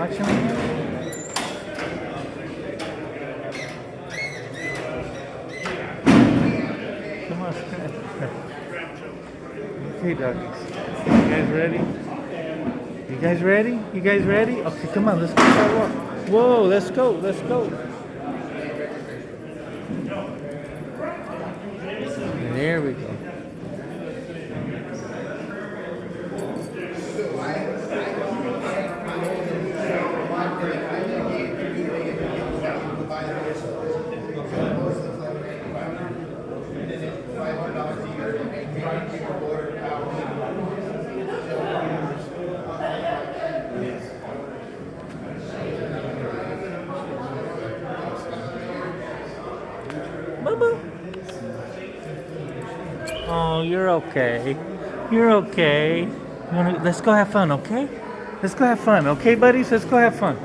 watching me? Come on. Okay, doggies. You guys ready? You guys ready? You guys ready? Okay, come on. Let's go for a walk. Whoa, let's go. Let's go. There we go. Mama. Oh, you're okay. You're okay. Let's go have fun, okay? Let's go have fun, okay, buddies? Let's go have fun.